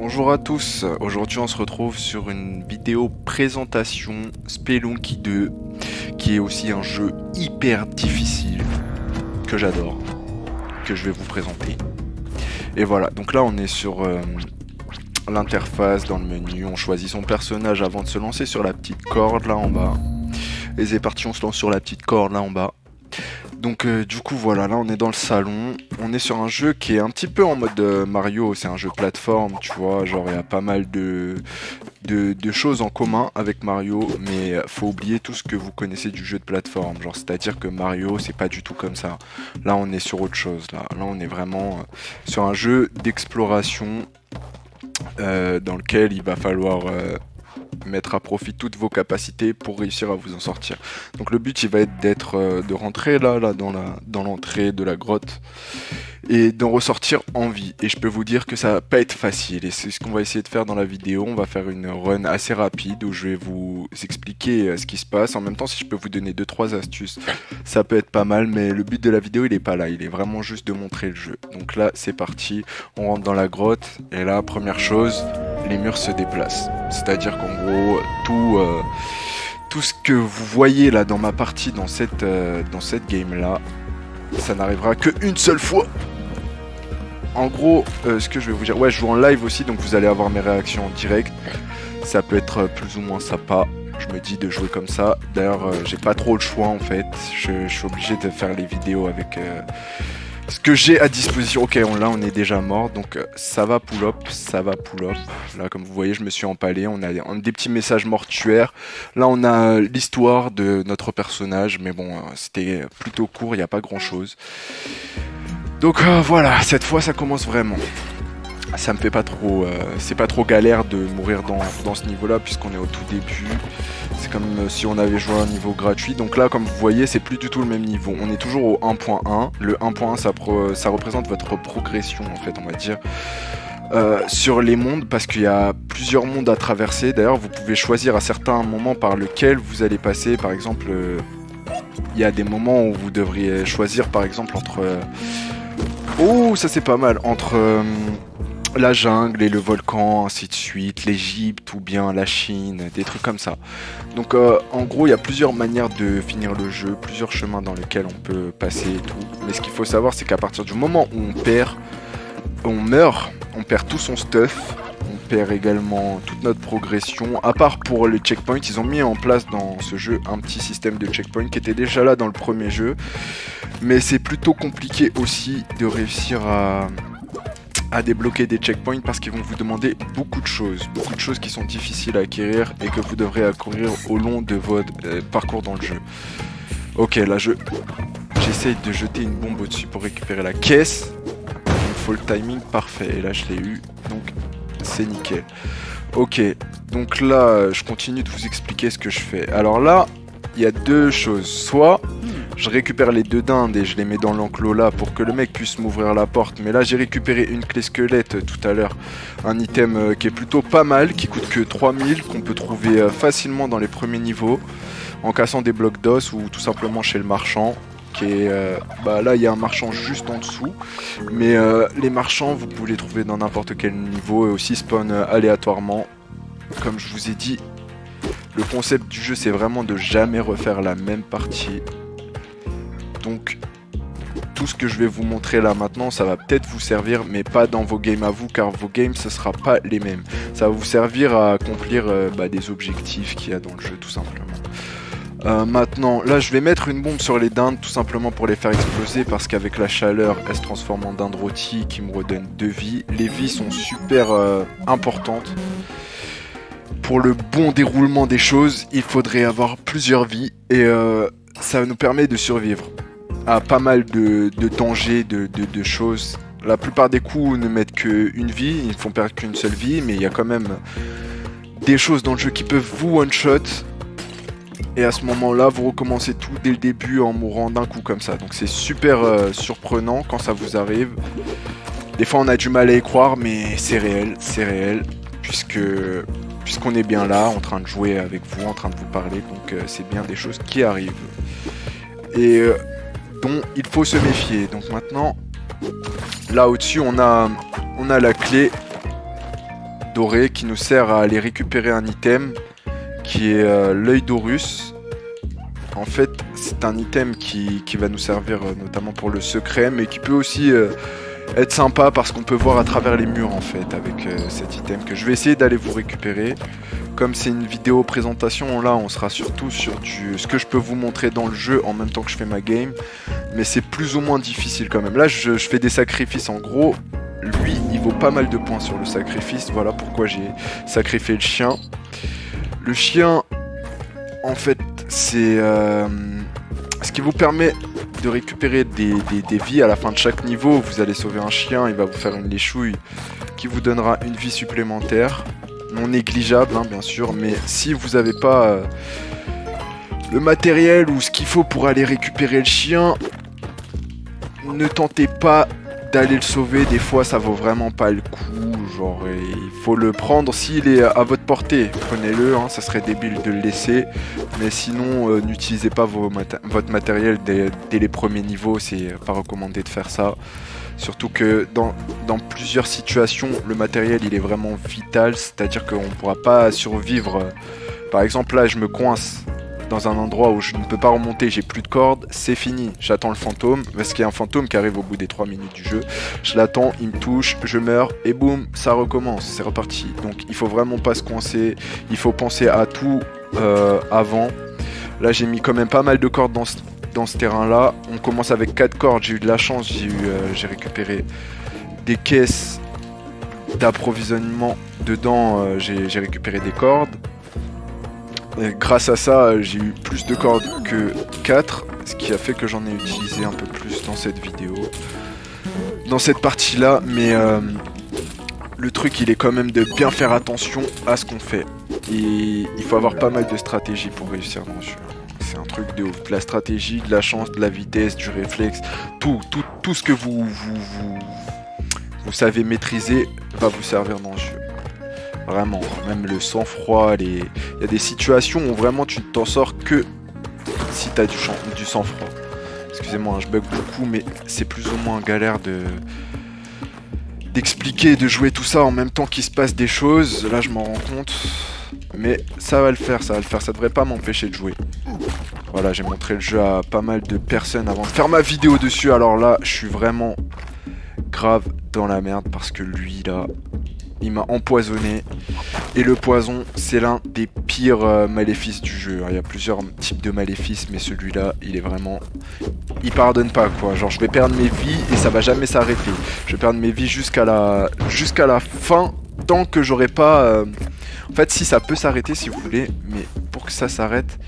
Bonjour à tous, aujourd'hui on se retrouve sur une vidéo présentation Spelunky 2 qui est aussi un jeu hyper difficile que j'adore, que je vais vous présenter. Et voilà, donc là on est sur l'interface, dans le menu, on choisit son personnage avant de se lancer sur la petite corde là en bas. Et c'est parti, on se lance sur la petite corde là en bas. Donc du coup voilà, là on est dans le salon, on est sur un jeu qui est un petit peu en mode Mario, c'est un jeu plateforme, tu vois, genre il y a pas mal de choses en commun avec Mario, mais faut oublier tout ce que vous connaissez du jeu de plateforme, genre c'est-à-dire que Mario c'est pas du tout comme ça, là on est sur autre chose, là on est vraiment sur un jeu d'exploration dans lequel il va falloir mettre à profit toutes vos capacités pour réussir à vous en sortir. Donc le but il va être d'être de rentrer là dans l'entrée de la grotte et d'en ressortir en vie. Et je peux vous dire que ça va pas être facile et c'est ce qu'on va essayer de faire dans la vidéo. On va faire une run assez rapide où je vais vous expliquer ce qui se passe. En même temps, si je peux vous donner 2-3 astuces, ça peut être pas mal, mais le but de la vidéo il est pas là, il est vraiment juste de montrer le jeu. Donc là c'est parti, on rentre dans la grotte et là première chose, les murs se déplacent. C'est-à-dire qu'en gros, tout ce que vous voyez là dans ma partie, dans cette game là, ça n'arrivera qu'une seule fois. En gros, ce que je vais vous dire, ouais, je joue en live aussi, donc vous allez avoir mes réactions en direct. Ça peut être plus ou moins sympa. Je me dis de jouer comme ça. D'ailleurs, j'ai pas trop le choix en fait. Je suis obligé de faire les vidéos avec ce que j'ai à disposition. Ok, là on est déjà mort, donc ça va pull up, ça va pull up. Là comme vous voyez je me suis empalé, on a des petits messages mortuaires. Là on a l'histoire de notre personnage, mais bon c'était plutôt court, il n'y a pas grand chose. Donc voilà, cette fois ça commence vraiment. Ça me fait pas trop, c'est pas trop galère de mourir dans ce niveau là puisqu'on est au tout début. C'est comme si on avait joué à un niveau gratuit. Donc là comme vous voyez c'est plus du tout le même niveau. On est toujours au 1.1. Le 1.1 ça représente votre progression en fait on va dire. Sur les mondes parce qu'il y a plusieurs mondes à traverser. D'ailleurs vous pouvez choisir à certains moments par lequel vous allez passer. Par exemple il y a des moments où vous devriez choisir par exemple entre... Oh ça c'est pas mal. Entre... la jungle et le volcan, ainsi de suite, l'Égypte ou bien la Chine, des trucs comme ça. Donc en gros, il y a plusieurs manières de finir le jeu, plusieurs chemins dans lesquels on peut passer et tout. Mais ce qu'il faut savoir, c'est qu'à partir du moment où on meurt, on perd tout son stuff, on perd également toute notre progression. À part pour les checkpoints, ils ont mis en place dans ce jeu un petit système de checkpoints qui était déjà là dans le premier jeu. Mais c'est plutôt compliqué aussi de réussir à débloquer des checkpoints parce qu'ils vont vous demander beaucoup de choses qui sont difficiles à acquérir et que vous devrez acquérir au long de votre parcours dans le jeu. Ok, là j'essaye de jeter une bombe au-dessus pour récupérer la caisse. Il me faut le timing parfait et là je l'ai eu, donc c'est nickel. Ok, donc là je continue de vous expliquer ce que je fais. Alors là, il y a deux choses. Soit je récupère les deux dindes et je les mets dans l'enclos là pour que le mec puisse m'ouvrir la porte. Mais là j'ai récupéré une clé squelette tout à l'heure. Un item qui est plutôt pas mal, qui coûte que 3000, qu'on peut trouver facilement dans les premiers niveaux. En cassant des blocs d'os ou tout simplement chez le marchand. Qui est, là il y a un marchand juste en dessous. Mais les marchands vous pouvez les trouver dans n'importe quel niveau et aussi spawn aléatoirement. Comme je vous ai dit, le concept du jeu c'est vraiment de jamais refaire la même partie. Donc tout ce que je vais vous montrer là maintenant ça va peut-être vous servir mais pas dans vos games à vous car vos games ce sera pas les mêmes. Ça va vous servir à accomplir des objectifs qu'il y a dans le jeu tout simplement. Maintenant là je vais mettre une bombe sur les dindes tout simplement pour les faire exploser parce qu'avec la chaleur elles se transforment en dinde rôtie qui me redonnent 2 vies. Les vies sont super importantes. Pour le bon déroulement des choses il faudrait avoir plusieurs vies et ça nous permet de survivre à pas mal de dangers, de choses. La plupart des coups ne mettent qu'une vie, ils ne font perdre qu'une seule vie, mais il y a quand même des choses dans le jeu qui peuvent vous one-shot. Et à ce moment-là, vous recommencez tout dès le début en mourant d'un coup comme ça. Donc c'est super surprenant quand ça vous arrive. Des fois on a du mal à y croire, mais c'est réel, puisqu'on est bien là, en train de jouer avec vous, en train de vous parler, donc c'est bien des choses qui arrivent. Et dont il faut se méfier. Donc maintenant, là au-dessus, on a la clé doré qui nous sert à aller récupérer un item qui est l'œil d'Horus. En fait, c'est un item qui va nous servir notamment pour le secret, mais qui peut aussi être sympa parce qu'on peut voir à travers les murs en fait avec cet item que je vais essayer d'aller vous récupérer. Comme c'est une vidéo présentation, là on sera surtout sur ce que je peux vous montrer dans le jeu en même temps que je fais ma game, mais c'est plus ou moins difficile quand même. Là je fais des sacrifices en gros, lui il vaut pas mal de points sur le sacrifice, voilà pourquoi j'ai sacrifié le chien. Le chien en fait c'est ce qui vous permet de récupérer des vies à la fin de chaque niveau. Vous allez sauver un chien, il va vous faire une léchouille qui vous donnera une vie supplémentaire. Non négligeable hein, bien sûr, mais si vous n'avez pas le matériel ou ce qu'il faut pour aller récupérer le chien, ne tentez pas d'aller le sauver, des fois ça vaut vraiment pas le coup, genre il faut le prendre s'il est à votre portée, prenez-le, hein, ça serait débile de le laisser, mais sinon n'utilisez pas votre matériel dès les premiers niveaux, c'est pas recommandé de faire ça. Surtout que dans plusieurs situations, le matériel il est vraiment vital, c'est-à-dire qu'on ne pourra pas survivre. Par exemple là je me coince dans un endroit où je ne peux pas remonter, j'ai plus de cordes, c'est fini, j'attends le fantôme, parce qu'il y a un fantôme qui arrive au bout des 3 minutes du jeu, je l'attends, il me touche, je meurs, et boum, ça recommence, c'est reparti. Donc il faut vraiment pas se coincer, il faut penser à tout avant. Là j'ai mis quand même pas mal de cordes dans ce terrain là, on commence avec 4 cordes, j'ai eu de la chance, j'ai récupéré des caisses d'approvisionnement dedans, j'ai récupéré des cordes. Et grâce à ça j'ai eu plus de cordes que 4, ce qui a fait que j'en ai utilisé un peu plus dans cette vidéo, dans cette partie là, mais le truc il est quand même de bien faire attention à ce qu'on fait, et il faut avoir pas mal de stratégie pour réussir dans ce jeu. C'est un truc de ouf, de la stratégie, de la chance, de la vitesse, du réflexe, tout ce que vous savez maîtriser va vous servir dans ce jeu. Vraiment, même le sang-froid, il y a des situations où vraiment tu ne t'en sors que si tu as du sang-froid. Excusez-moi, je bug beaucoup, mais c'est plus ou moins galère d'expliquer, de jouer tout ça en même temps qu'il se passe des choses. Là, je m'en rends compte. Mais ça va le faire, ça devrait pas m'empêcher de jouer. Voilà, j'ai montré le jeu à pas mal de personnes avant de faire ma vidéo dessus. Alors là, je suis vraiment grave dans la merde parce que lui, là, il m'a empoisonné. Et le poison, c'est l'un des pires maléfices du jeu. Il y a plusieurs types de maléfices, mais celui-là, il est vraiment... Il pardonne pas, quoi. Genre, je vais perdre mes vies et ça va jamais s'arrêter. Je vais perdre mes vies jusqu'à la fin, tant que j'aurai pas... En fait, si ça peut s'arrêter si vous voulez, mais pour que ça s'arrête,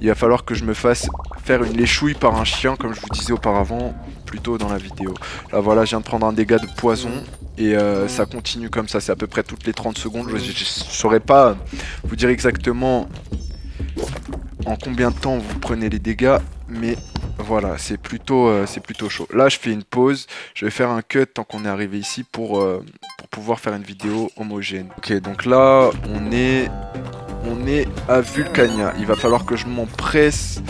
il va falloir que je me fasse faire une léchouille par un chien, comme je vous disais auparavant, plus tôt dans la vidéo. Là, voilà, je viens de prendre un dégât de poison, et ça continue comme ça, c'est à peu près toutes les 30 secondes. Je saurais pas vous dire exactement en combien de temps vous prenez les dégâts, mais voilà, c'est plutôt chaud. Là, je fais une pause, je vais faire un cut tant qu'on est arrivé ici pour pouvoir faire une vidéo homogène. Ok, donc là, on est à Vulcania. Il va falloir que je m'empresse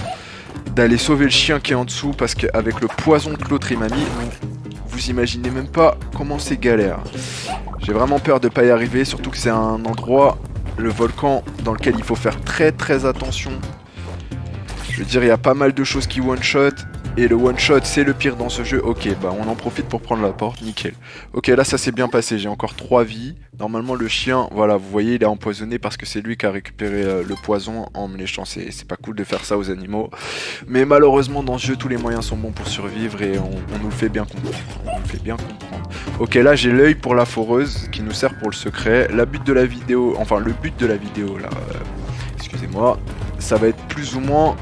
d'aller sauver le chien qui est en dessous, parce qu'avec le poison que l'autre il m'a mis, vous imaginez même pas comment c'est galère. J'ai vraiment peur de pas y arriver, surtout que c'est un endroit, le volcan, dans lequel il faut faire très attention. Je veux dire, il y a pas mal de choses qui one-shot, et le one-shot, c'est le pire dans ce jeu. Ok, bah on en profite pour prendre la porte, nickel. Ok, là, ça s'est bien passé, j'ai encore 3 vies. Normalement, le chien, voilà, vous voyez, il est empoisonné parce que c'est lui qui a récupéré le poison en me léchant. C'est pas cool de faire ça aux animaux. Mais malheureusement, dans ce jeu, tous les moyens sont bons pour survivre, et on nous le fait bien comprendre. Ok, là, j'ai l'œil pour la foreuse, qui nous sert pour le secret. Le but de la vidéo, là, excusez-moi, ça va être plus ou moins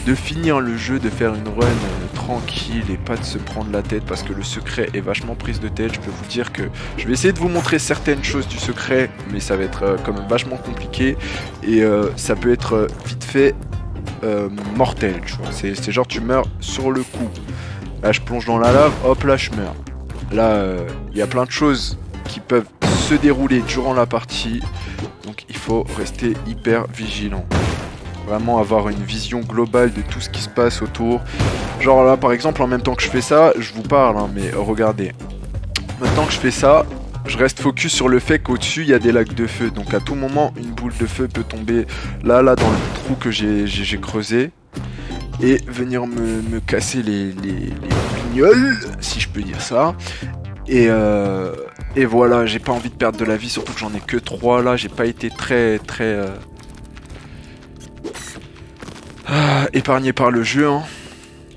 de finir le jeu, de faire une run tranquille et pas de se prendre la tête, parce que le secret est vachement prise de tête. Je peux vous dire que je vais essayer de vous montrer certaines choses du secret, mais ça va être quand même vachement compliqué, et ça peut être vite fait mortel, tu vois. C'est genre tu meurs sur le coup. Là je plonge dans la lave, hop là je meurs. Là il y a plein de choses qui peuvent se dérouler durant la partie, donc il faut rester hyper vigilant. Vraiment avoir une vision globale de tout ce qui se passe autour. Genre là par exemple, en même temps que je fais ça, je vous parle, hein, mais regardez. Maintenant que je fais ça, je reste focus sur le fait qu'au-dessus il y a des lacs de feu. Donc à tout moment une boule de feu peut tomber là dans le trou que j'ai creusé et venir me casser les pignoles, si je peux dire ça. Et voilà, j'ai pas envie de perdre de la vie, surtout que j'en ai que 3 là, j'ai pas été très épargné par le jeu, hein.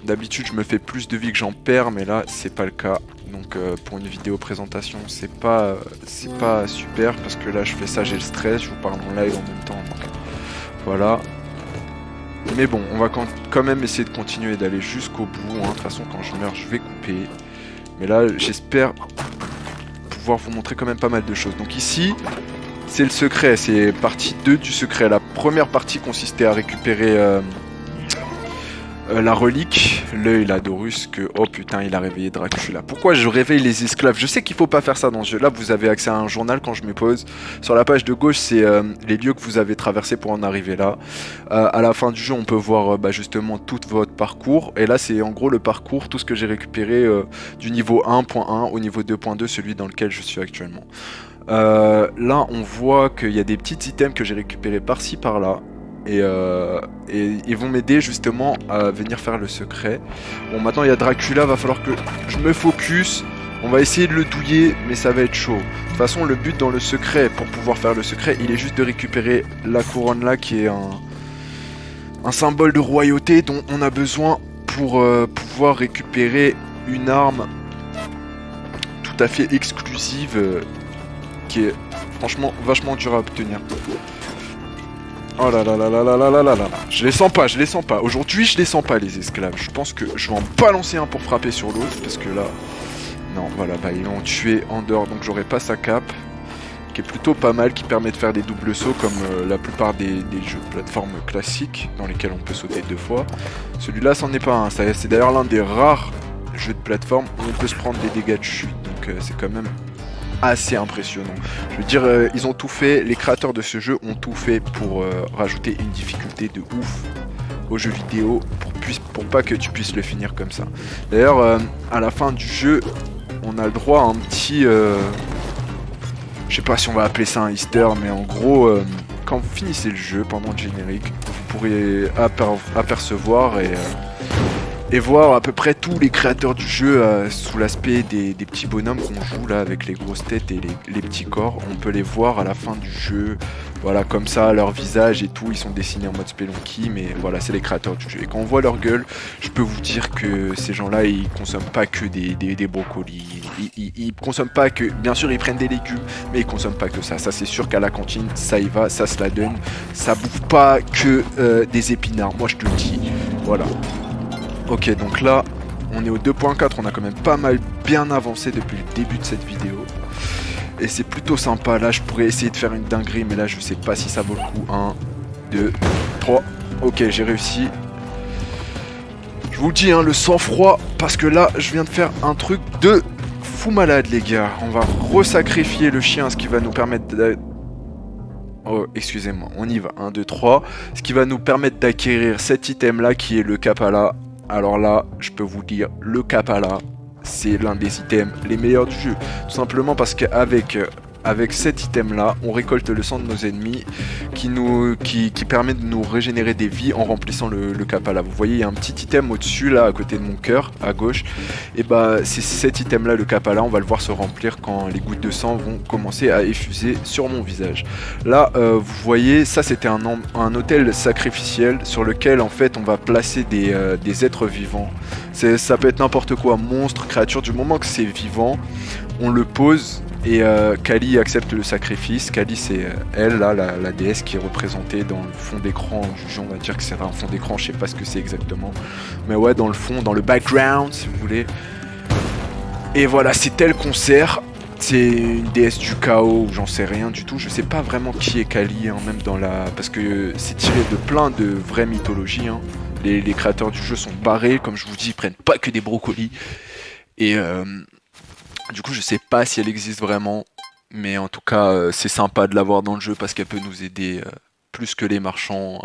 D'habitude je me fais plus de vie que j'en perds, mais là c'est pas le cas. Donc pour une vidéo présentation c'est pas super, parce que là je fais ça, j'ai le stress, je vous parle en live en même temps. Donc, voilà. Mais bon, on va quand même essayer de continuer d'aller jusqu'au bout, hein. De toute façon quand je meurs je vais couper. Mais là j'espère pouvoir vous montrer quand même pas mal de choses. Donc ici c'est le secret, c'est partie 2 du secret. La première partie consistait à récupérer la relique, l'œil là d'Horus, que oh putain il a réveillé Dracula. Pourquoi je réveille les esclaves? Je sais qu'il faut pas faire ça dans ce jeu. Là vous avez accès à un journal quand je me pose. Sur la page de gauche c'est les lieux que vous avez traversés pour en arriver là. À la fin du jeu on peut voir justement tout votre parcours. Et là c'est en gros le parcours, tout ce que j'ai récupéré du niveau 1.1 au niveau 2.2, celui dans lequel je suis actuellement. Là on voit qu'il y a des petits items que j'ai récupérés par-ci par-là. Et ils vont m'aider justement à venir faire le secret. Bon maintenant il y a Dracula, va falloir que je me focus. On va essayer de le douiller, mais ça va être chaud. De toute façon le but dans le secret, pour pouvoir faire le secret, il est juste de récupérer la couronne là, qui est un symbole de royauté dont on a besoin pour pouvoir récupérer une arme tout à fait exclusive, qui est franchement vachement dur à obtenir. Oh là là là là là là là là là. Je les sens pas. Aujourd'hui, je les sens pas, les esclaves. Je pense que je vais en balancer un pour frapper sur l'autre, parce que là... Non, voilà, ils l'ont tué en dehors, donc j'aurai pas sa cape, qui est plutôt pas mal, qui permet de faire des doubles sauts, comme la plupart des jeux de plateforme classiques, dans lesquels on peut sauter 2 fois. Celui-là, c'en est pas un. C'est d'ailleurs l'un des rares jeux de plateforme où on peut se prendre des dégâts de chute, donc c'est quand même... assez impressionnant. Je veux dire, ils ont tout fait, les créateurs de ce jeu ont tout fait pour rajouter une difficulté de ouf au jeu vidéo pour pas que tu puisses le finir comme ça. D'ailleurs, à la fin du jeu, on a le droit à un petit... je sais pas si on va appeler ça un easter, mais en gros, quand vous finissez le jeu, pendant le générique, vous pourrez apercevoir et voir à peu près tous les créateurs du jeu sous l'aspect des petits bonhommes qu'on joue là, avec les grosses têtes et les petits corps. On peut les voir à la fin du jeu, voilà, comme ça, leur visage et tout, ils sont dessinés en mode Spelunky, mais voilà, c'est les créateurs du jeu. Et quand on voit leur gueule, je peux vous dire que ces gens-là, ils consomment pas que des brocolis, ils consomment pas que, bien sûr ils prennent des légumes, mais ils consomment pas que ça c'est sûr qu'à la cantine, ça y va, ça se la donne, ça bouffe pas que des épinards, moi je te le dis, voilà. Ok, donc là, on est au 2.4, on a quand même pas mal bien avancé depuis le début de cette vidéo. Et c'est plutôt sympa, là je pourrais essayer de faire une dinguerie, mais là je sais pas si ça vaut le coup. 1, 2, 3, ok j'ai réussi. Je vous le dis, hein, le sang-froid, parce que là je viens de faire un truc de fou malade les gars. On va resacrifier le chien, ce qui va nous permettre de... Oh, excusez-moi, on y va, 1, 2, 3. Ce qui va nous permettre d'acquérir cet item là qui est le Kapala. Alors là, je peux vous dire, le Kapala, c'est l'un des items les meilleurs du jeu. Tout simplement parce qu'avec cet item là, on récolte le sang de nos ennemis qui permet de nous régénérer des vies en remplissant le Kapala. Vous voyez, il y a un petit item au-dessus là, à côté de mon cœur, à gauche. Et bah, c'est cet item là, le Kapala, on va le voir se remplir quand les gouttes de sang vont commencer à effuser sur mon visage. Là, vous voyez, ça c'était un autel sacrificiel sur lequel en fait on va placer des êtres vivants. Ça peut être n'importe quoi, monstre, créature, du moment que c'est vivant, on le pose. Et Kali accepte le sacrifice. Kali c'est elle là, la déesse qui est représentée dans le fond d'écran du jeu. On va dire que c'est un fond d'écran, je sais pas ce que c'est exactement. Mais ouais, dans le fond, dans le background si vous voulez. Et voilà, c'est elle qu'on sert. C'est une déesse du chaos, j'en sais rien du tout. Je sais pas vraiment qui est Kali, hein, même dans la... Parce que c'est tiré de plein de vraies mythologies. Hein. Les créateurs du jeu sont barrés, comme je vous dis, ils prennent pas que des brocolis. Et... du coup, je sais pas si elle existe vraiment, mais en tout cas, c'est sympa de l'avoir dans le jeu parce qu'elle peut nous aider plus que les marchands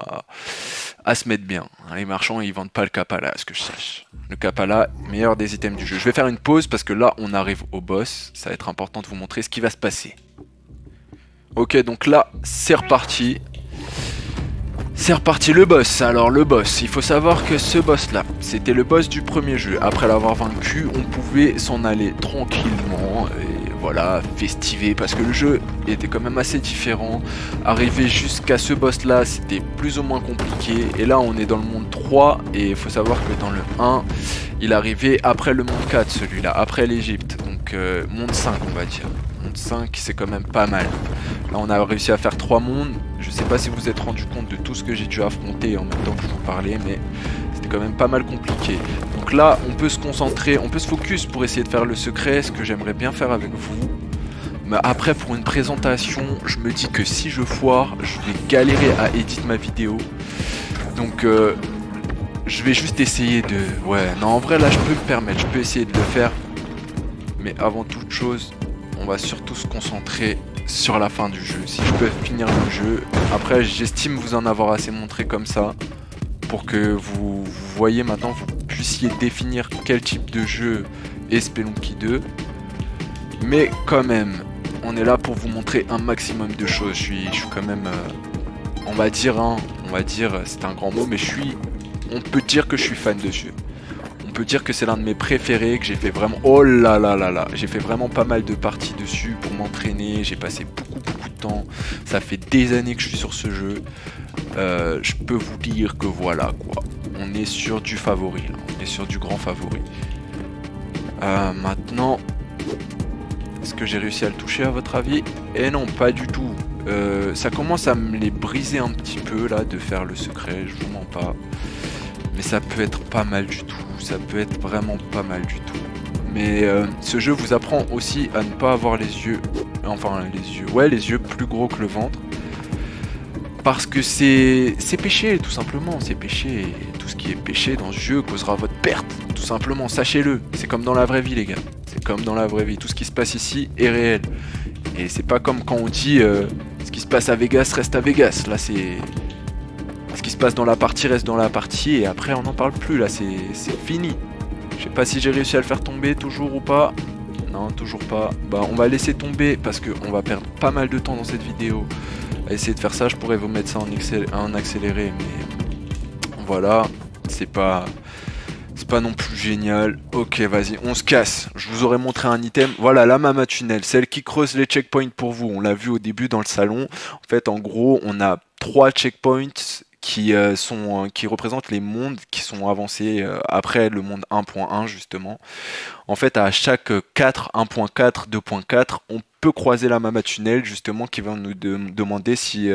à se mettre bien. Les marchands, ils vendent pas le Kapala, à ce que je sache. Le Kapala, meilleur des items du jeu. Je vais faire une pause parce que là, on arrive au boss. Ça va être important de vous montrer ce qui va se passer. Ok, donc là, c'est reparti. C'est reparti le boss. Alors le boss, il faut savoir que ce boss là, c'était le boss du premier jeu. Après l'avoir vaincu, on pouvait s'en aller tranquillement et voilà, festiver parce que le jeu était quand même assez différent. Arriver jusqu'à ce boss là, c'était plus ou moins compliqué. Et là on est dans le monde 3 et il faut savoir que dans le 1, il arrivait après le monde 4 celui-là, après l'Egypte. Donc monde 5 on va dire. Monde 5 c'est quand même pas mal. Là on a réussi à faire 3 mondes. Je sais pas si vous vous êtes rendu compte de tout ce que j'ai dû affronter en même temps que je vous parlais, mais c'était quand même pas mal compliqué. Donc là on peut se concentrer, on peut se focus pour essayer de faire le secret, ce que j'aimerais bien faire avec vous. Mais après pour une présentation, je me dis que si je foire, je vais galérer à éditer ma vidéo. Donc je vais juste essayer de... Ouais, non en vrai là je peux me permettre, je peux essayer de le faire. Mais avant toute chose, on va surtout se concentrer sur la fin du jeu. Si je peux finir le jeu, après j'estime vous en avoir assez montré comme ça pour que vous voyez maintenant, vous puissiez définir quel type de jeu est Spelunky 2. Mais quand même, on est là pour vous montrer un maximum de choses. Je suis quand même, on va dire, c'est un grand mot, mais on peut dire que je suis fan de ce jeu. On peut dire que c'est l'un de mes préférés, que j'ai fait vraiment... Oh là là là là, j'ai fait vraiment pas mal de parties dessus pour m'entraîner, j'ai passé beaucoup de temps, ça fait des années que je suis sur ce jeu. Je peux vous dire que voilà quoi, on est sur du favori, là. On est sur du grand favori. Maintenant, est-ce que j'ai réussi à le toucher à votre avis? Eh non, pas du tout. Ça commence à me les briser un petit peu là de faire le secret, je vous mens pas. Mais ça peut être pas mal du tout, ça peut être vraiment pas mal du tout. Mais ce jeu vous apprend aussi à ne pas avoir les yeux, les yeux plus gros que le ventre. Parce que c'est péché, tout simplement, c'est péché. Et tout ce qui est péché dans ce jeu causera votre perte, tout simplement, sachez-le. C'est comme dans la vraie vie les gars, c'est comme dans la vraie vie, tout ce qui se passe ici est réel. Et c'est pas comme quand on dit ce qui se passe à Vegas reste à Vegas, là c'est... Ce qui se passe dans la partie reste dans la partie et après on n'en parle plus là, c'est fini. Je sais pas si j'ai réussi à le faire tomber toujours ou pas. Non, toujours pas. Bah on va laisser tomber parce qu'on va perdre pas mal de temps dans cette vidéo à essayer de faire ça. Je pourrais vous mettre ça en accéléré mais voilà, c'est pas non plus génial. Ok, vas-y, on se casse. Je vous aurais montré un item. Voilà, la Mama Tunnel, celle qui creuse les checkpoints pour vous. On l'a vu au début dans le salon. En fait, en gros, on a 3 checkpoints qui représentent les mondes qui sont avancés après le monde 1.1 justement. En fait, à chaque 4, 1.4, 2.4, on peut croiser la Mama Tunnel justement qui va nous demander si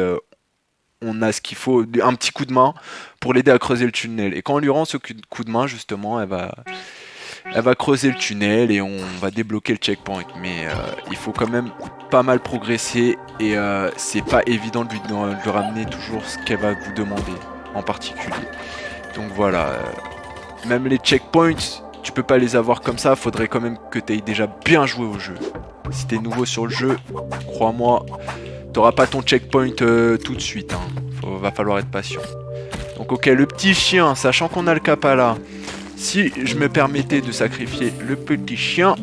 on a ce qu'il faut, un petit coup de main pour l'aider à creuser le tunnel. Et quand on lui rend ce coup de main justement, elle va creuser le tunnel et on va débloquer le checkpoint. Mais il faut quand même pas mal progresser et c'est pas évident de lui ramener toujours ce qu'elle va vous demander en particulier. Donc voilà, même les checkpoints, tu peux pas les avoir comme ça, faudrait quand même que tu aies déjà bien joué au jeu. Si t'es nouveau sur le jeu, crois-moi, t'auras pas ton checkpoint tout de suite, hein. Va falloir être patient. Donc ok, le petit chien, sachant qu'on a le Kapala, si je me permettais de sacrifier le petit chien,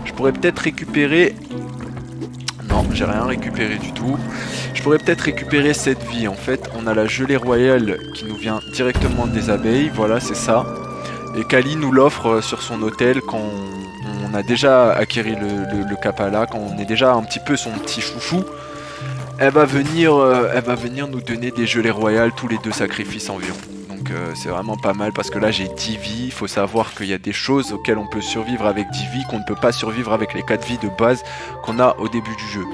je pourrais peut-être récupérer... Non, j'ai rien récupéré du tout. Je pourrais peut-être récupérer cette vie. En fait, on a la gelée royale qui nous vient directement des abeilles. Voilà, c'est ça. Et Kali nous l'offre sur son hôtel quand on a déjà acquéri le Kapala, quand on est déjà un petit peu son petit chouchou. Elle va venir nous donner des gelées royales tous les 2 sacrifices environ. Donc c'est vraiment pas mal parce que là j'ai 10 vies. Il faut savoir qu'il y a des choses auxquelles on peut survivre avec 10 vies qu'on ne peut pas survivre avec les 4 vies de base qu'on a au début du jeu.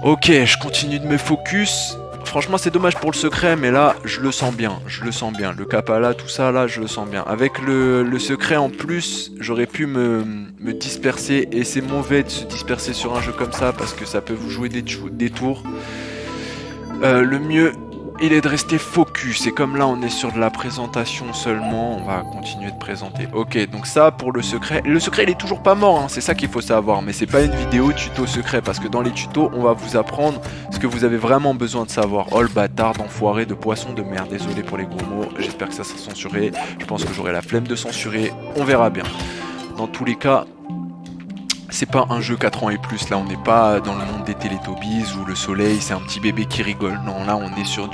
Ok, je continue de me focus. Franchement c'est dommage pour le secret mais là je le sens bien, le Kapala, tout ça là je le sens bien. Avec le secret en plus j'aurais pu me disperser et c'est mauvais de se disperser sur un jeu comme ça parce que ça peut vous jouer des tours. Le mieux il est de rester focus. Et comme là, on est sur de la présentation seulement, on va continuer de présenter. Ok, donc ça pour le secret. Le secret, il est toujours pas mort, hein, c'est ça qu'il faut savoir. Mais c'est pas une vidéo tuto secret, parce que dans les tutos, on va vous apprendre ce que vous avez vraiment besoin de savoir. Oh le bâtard, d'enfoiré, de poisson de merde. Désolé pour les gros mots, j'espère que ça sera censuré. Je pense que j'aurai la flemme de censurer. On verra bien. Dans tous les cas, c'est pas un jeu 4 ans et plus, là on n'est pas dans le monde des Teletubbies où le soleil c'est un petit bébé qui rigole. Non, là on est sur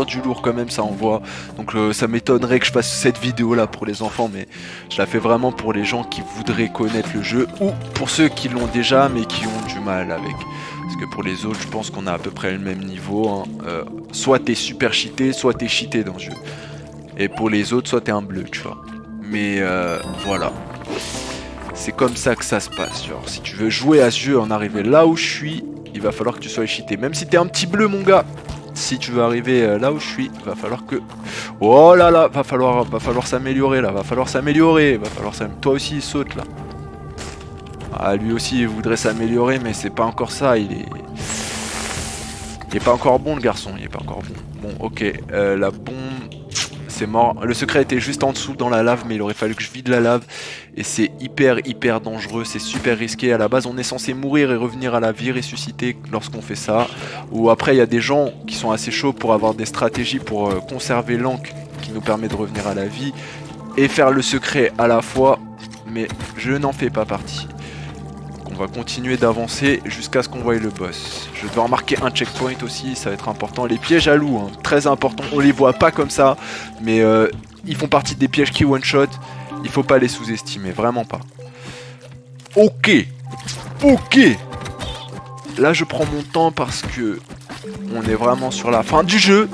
du lourd quand même, ça envoie. Donc ça m'étonnerait que je fasse cette vidéo là pour les enfants, mais je la fais vraiment pour les gens qui voudraient connaître le jeu ou pour ceux qui l'ont déjà mais qui ont du mal avec. Parce que pour les autres, je pense qu'on a à peu près le même niveau, hein. Soit t'es super cheaté, soit t'es cheaté dans le jeu. Et pour les autres, soit t'es un bleu, tu vois. Mais voilà. C'est comme ça que ça se passe. Genre, si tu veux jouer à ce jeu, en arriver là où je suis, il va falloir que tu sois cheaté. Même si t'es un petit bleu, mon gars. Si tu veux arriver là où je suis, il va falloir que... Oh là là, va falloir s'améliorer là. Va falloir s'améliorer. Toi aussi, il saute là. Ah, lui aussi, il voudrait s'améliorer, mais c'est pas encore ça. Il est pas encore bon, le garçon. Il est pas encore bon. Bon, ok. La bombe... C'est mort. Le secret était juste en dessous dans la lave, mais il aurait fallu que je vide la lave. Et c'est hyper dangereux, c'est super risqué. À la base, on est censé mourir et revenir à la vie, ressusciter lorsqu'on fait ça. Ou après, il y a des gens qui sont assez chauds pour avoir des stratégies pour conserver l'encre qui nous permet de revenir à la vie et faire le secret à la fois. Mais je n'en fais pas partie. On va continuer d'avancer jusqu'à ce qu'on voie le boss. Je dois remarquer un checkpoint aussi, ça va être important. Les pièges à loup, hein, très important. On les voit pas comme ça, mais ils font partie des pièges qui one-shot. Il faut pas les sous-estimer, vraiment pas. Ok. Là, je prends mon temps parce que on est vraiment sur la fin du jeu.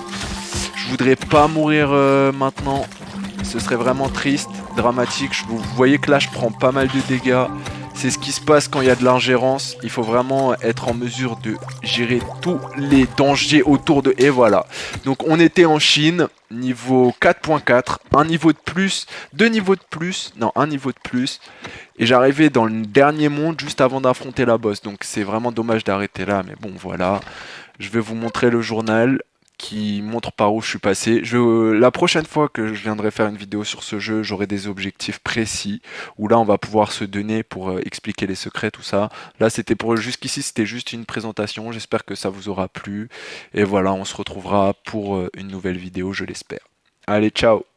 Je voudrais pas mourir maintenant. Ce serait vraiment triste, dramatique. Vous voyez que là, je prends pas mal de dégâts. C'est ce qui se passe quand il y a de l'ingérence. Il faut vraiment être en mesure de gérer tous les dangers autour de... Et voilà. Donc on était en Chine, niveau 4.4, un niveau de plus, deux niveaux de plus, non, un niveau de plus. Et j'arrivais dans le dernier monde juste avant d'affronter la boss. Donc c'est vraiment dommage d'arrêter là, mais bon, voilà. Je vais vous montrer le journal qui montre par où je suis passé. La prochaine fois que je viendrai faire une vidéo sur ce jeu, j'aurai des objectifs précis, où là on va pouvoir se donner pour expliquer les secrets, tout ça. Là jusqu'ici c'était juste une présentation, j'espère que ça vous aura plu. Et voilà, on se retrouvera pour une nouvelle vidéo, je l'espère. Allez, ciao!